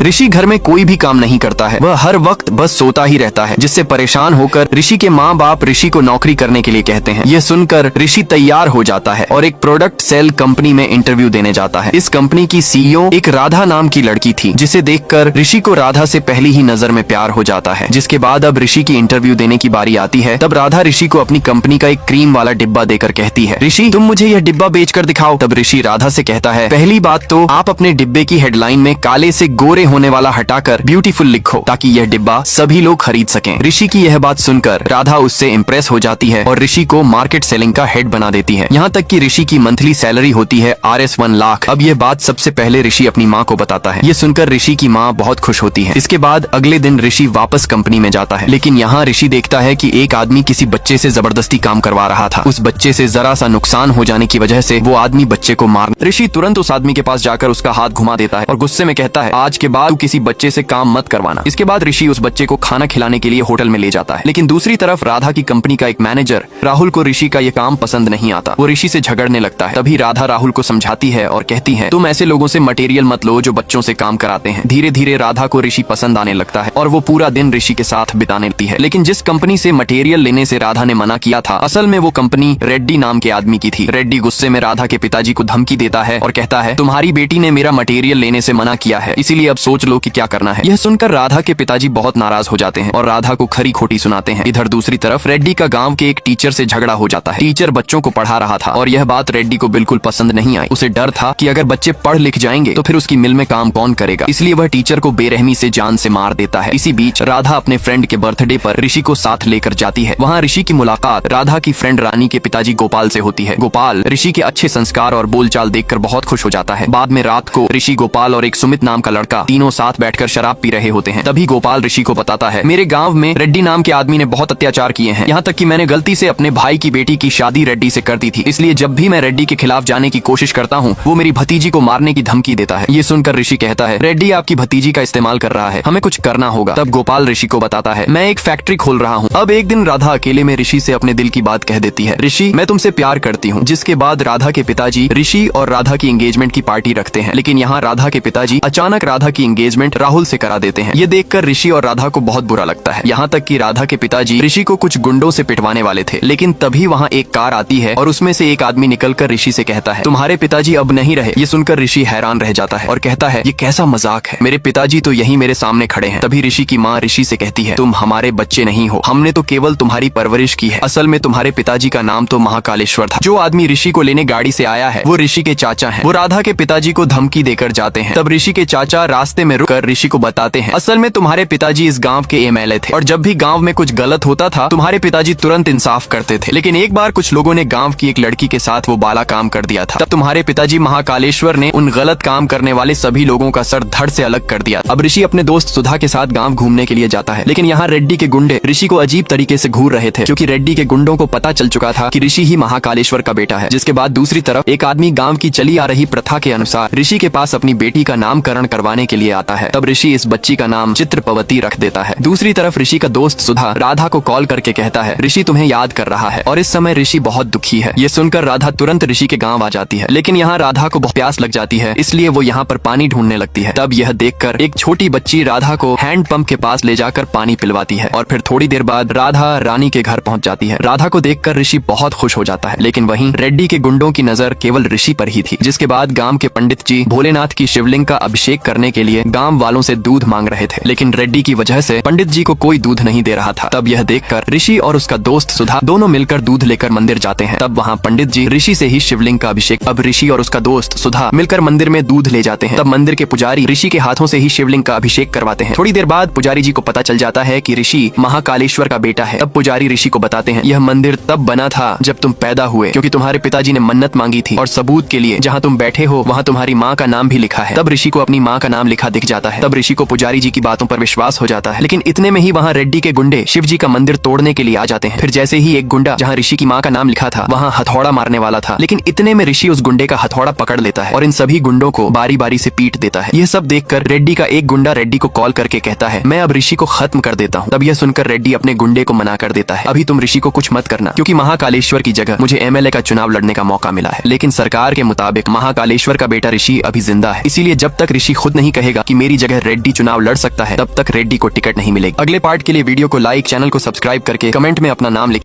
ऋषि घर में कोई भी काम नहीं करता है, वह हर वक्त बस सोता ही रहता है, जिससे परेशान होकर ऋषि के माँ बाप ऋषि को नौकरी करने के लिए कहते हैं। यह सुनकर ऋषि तैयार हो जाता है और एक प्रोडक्ट सेल कंपनी में इंटरव्यू देने जाता है। इस कंपनी की सीईओ एक राधा नाम की लड़की थी, जिसे देखकर ऋषि को राधा से पहली ही नजर में प्यार हो जाता है। जिसके बाद अब ऋषि की इंटरव्यू देने की बारी आती है। तब राधा ऋषि को अपनी कंपनी का एक क्रीम वाला डिब्बा देकर कहती है, ऋषि तुम मुझे यह डिब्बा बेचकर दिखाओ। तब ऋषि राधा से कहता है, पहली बात तो आप अपने डिब्बे की हेडलाइन में काले से गोरे होने वाला हटाकर ब्यूटीफुल लिखो, ताकि यह डिब्बा सभी लोग खरीद सकें। ऋषि की यह बात सुनकर राधा उससे इम्प्रेस हो जाती है और ऋषि को मार्केट सेलिंग का हेड बना देती है। यहाँ तक कि ऋषि की मंथली सैलरी होती है Rs 1 लाख। अब यह बात सबसे पहले ऋषि अपनी माँ को बताता है। ये सुनकर ऋषि की माँ बहुत खुश होती है। इसके बाद अगले दिन ऋषि वापस कंपनी में जाता है, लेकिन यहाँ ऋषि देखता है कि एक आदमी किसी बच्चे से जबरदस्ती काम करवा रहा था। उस बच्चे से जरा सा नुकसान हो जाने की वजह से वो आदमी बच्चे को मार। ऋषि तुरंत उस आदमी के पास जाकर उसका हाथ घुमा देता है और गुस्से में कहता है, आज के बाद तू किसी बच्चे से काम मत करवाना। इसके बाद ऋषि उस बच्चे को खाना खिलाने के लिए होटल में ले जाता है। लेकिन दूसरी तरफ राधा की कंपनी का एक मैनेजर राहुल को ऋषि का ये काम पसंद नहीं आता। वो ऋषि से झगड़ने लगता है। तभी राधा राहुल को समझाती है और कहती है, तुम ऐसे लोगों से मटेरियल मत लो जो बच्चों से काम कराते हैं। धीरे धीरे राधा को ऋषि पसंद आने लगता है और वो पूरा दिन ऋषि के साथ बिताने लगती है। लेकिन जिस कंपनी से मटेरियल लेने से राधा ने मना किया था, असल में वो कंपनी रेड्डी नाम के आदमी की थी। रेड्डी गुस्से में राधा के पिताजी को धमकी देता है और कहता है, तुम्हारी बेटी ने मेरा मटेरियल लेने से मना किया है, इसीलिए अब सोच लो कि क्या करना है। यह सुनकर राधा के पिताजी बहुत नाराज हो जाते हैं और राधा को खरी खोटी सुनाते हैं। इधर दूसरी तरफ रेड्डी का गांव के एक टीचर से झगड़ा हो जाता है। टीचर बच्चों को पढ़ा रहा था और यह बात रेड्डी को बिल्कुल पसंद नहीं आई। उसे डर था कि अगर बच्चे पढ़ लिख जाएंगे तो फिर उसकी मिल में काम कौन करेगा, इसलिए वह टीचर को बेरहमी से जान से मार देता है। इसी बीच राधा अपने फ्रेंड के बर्थडे पर ऋषि को साथ लेकर जाती है। वहाँ ऋषि की मुलाकात राधा की फ्रेंड रानी के पिताजी गोपाल से होती है। गोपाल ऋषि के अच्छे संस्कार और बोलचाल देखकर बहुत खुश हो जाता है। बाद में रात को ऋषि, गोपाल और एक सुमित नाम का लड़का तीनों साथ बैठकर शराब पी रहे होते हैं। तभी गोपाल ऋषि को बताता है, मेरे गांव में रेड्डी नाम के आदमी ने बहुत अत्याचार किए हैं, यहाँ तक कि मैंने गलती से अपने भाई की बेटी की शादी रेड्डी से कर दी थी, इसलिए जब भी मैं रेड्डी के खिलाफ जाने की कोशिश करता हूँ वो मेरी भतीजी को मारने की धमकी देता है। ये सुनकर ऋषि कहता है, रेड्डी आपकी भतीजी का इस्तेमाल कर रहा है, हमें कुछ करना होगा। तब गोपाल ऋषि को बताता है, मैं एक फैक्ट्री खोल रहा हूँ। अब एक दिन राधा अकेले में ऋषि से अपने दिल की बात कह देती है, ऋषि मैं तुमसे प्यार करती हूँ। जिसके बाद राधा के पिताजी ऋषि और राधा की एंगेजमेंट की पार्टी रखते हैं। लेकिन यहाँ राधा के पिताजी अचानक राधा की एंगेजमेंट राहुल से करा देते हैं। ये देखकर ऋषि और राधा को बहुत बुरा लगता है। यहाँ तक कि राधा के पिताजी ऋषि को कुछ गुंडों से पिटवाने वाले थे। लेकिन तभी वहाँ एक कार आती है और उसमें से एक आदमी निकलकर ऋषि से कहता है, तुम्हारे पिताजी अब नहीं रहे। ये सुनकर ऋषि हैरान रह जाता है और कहता है, ये कैसा मजाक है, मेरे पिताजी तो यही मेरे सामने खड़े हैं। तभी ऋषि की माँ ऋषि से कहती है, तुम हमारे बच्चे नहीं हो, हमने तो केवल तुम्हारी परवरिश की है। असल में तुम्हारे पिताजी का नाम तो महाकालेश्वर था। जो आदमी ऋषि को लेने गाड़ी से आया है वो ऋषि के चाचा हैं। वो राधा के पिताजी को धमकी देकर जाते हैं। तब ऋषि के चाचा रास्ते में रुककर ऋषि को बताते हैं, असल में तुम्हारे पिताजी इस गांव के एमएलए थे और जब भी गांव में कुछ गलत होता था तुम्हारे पिताजी तुरंत इंसाफ करते थे। लेकिन एक बार कुछ लोगों ने गांव की एक लड़की के साथ वो बाला काम कर दिया था। तब तुम्हारे पिताजी महाकालेश्वर ने उन गलत काम करने वाले सभी लोगों का सर धड़ से अलग कर दिया। अब ऋषि अपने दोस्त सुधा के साथ गांव घूमने के लिए जाता है। लेकिन यहाँ रेड्डी के गुंडे ऋषि को अजीब तरीके से घूर रहे थे, क्योंकि रेड्डी के गुंडों को पता चल चुका था कि ऋषि ही महाकालेश्वर का बेटा है। जिसके बाद दूसरी तरफ एक आदमी गांव की चली आ रही प्रथा के अनुसार ऋषि के पास अपनी बेटी का नामकरण करवाने के लिए आता है। तब ऋषि इस बच्ची का नाम चित्रपवती रख देता है। दूसरी तरफ ऋषि का दोस्त सुधा राधा को कॉल करके कहता है, ऋषि तुम्हें याद कर रहा है और इस समय ऋषि बहुत दुखी है। ये सुनकर राधा तुरंत ऋषि के गांव आ जाती है। लेकिन यहाँ राधा को बहुत प्यास लग जाती है, इसलिए वो यहाँ पर पानी ढूंढने लगती है। तब यह देखकर एक छोटी बच्ची राधा को हैंड पंप के पास ले जाकर पानी पिलवाती है और फिर थोड़ी देर बाद राधा रानी के घर पहुँच जाती है। राधा को देखकर ऋषि बहुत खुश हो जाता है। लेकिन वहीं रेड्डी के गुंडों की नजर केवल ऋषि पर ही थी। जिसके बाद गांव के पंडित जी भोलेनाथ की शिवलिंग का अभिषेक करने के लिए गांव वालों से दूध मांग रहे थे। लेकिन रेड्डी की वजह से पंडित जी को कोई दूध नहीं दे रहा था। तब यह देखकर ऋषि और उसका दोस्त सुधा दोनों मिलकर दूध लेकर मंदिर जाते हैं। तब वहाँ पंडित जी ऋषि से ही शिवलिंग का अभिषेक। अब ऋषि और उसका दोस्त सुधा मिलकर मंदिर में दूध ले जाते हैं। तब मंदिर के पुजारी ऋषि के हाथों से ही शिवलिंग का अभिषेक करवाते हैं। थोड़ी देर बाद पुजारी जी को पता चल जाता है कि ऋषि महाकालेश्वर का बेटा है। तब पुजारी ऋषि को बताते हैं, यह मंदिर तब बना था जब तुम पैदा हुए, क्योंकि तुम्हारे पिताजी ने मन्नत मांगी थी और सबूत के लिए जहाँ तुम बैठे हो वहाँ तुम्हारी माँ का नाम भी लिखा है। तब ऋषि को अपनी माँ का नाम लिखा दिख जाता है। तब ऋषि को पुजारी जी की बातों पर विश्वास हो जाता है। लेकिन इतने में ही वहाँ रेड्डी के गुंडे शिव जी का मंदिर तोड़ने के लिए आ जाते हैं। फिर जैसे ही एक गुंडा जहाँ ऋषि की माँ का नाम लिखा था वहाँ हथौड़ा मारने वाला था। लेकिन इतने में ऋषि उस गुंडे का हथौड़ा पकड़ लेता है और इन सभी गुंडों को बारी बारी से पीट देता है। यह सब देखकर रेड्डी का एक गुंडा रेड्डी को कॉल करके कहता है, मैं अब ऋषि को खत्म कर देता हूँ। तब यह सुनकर रेड्डी अपने गुंडे को मना कर देता है, अभी तुम ऋषि को कुछ मत करना, क्योंकि महाकालेश्वर की जगह मुझे एमएलए का चुनाव लड़ने का मौका मिला है। लेकिन सरकार के मुताबिक महाकालेश्वर का बेटा ऋषि अभी जिंदा है, इसीलिए जब तक ऋषि खुद नहीं कहेगा कहेगा कि मेरी जगह रेड्डी चुनाव लड़ सकता है, तब तक रेड्डी को टिकट नहीं मिलेगी। अगले पार्ट के लिए वीडियो को लाइक, चैनल को सब्सक्राइब करके कमेंट में अपना नाम लिख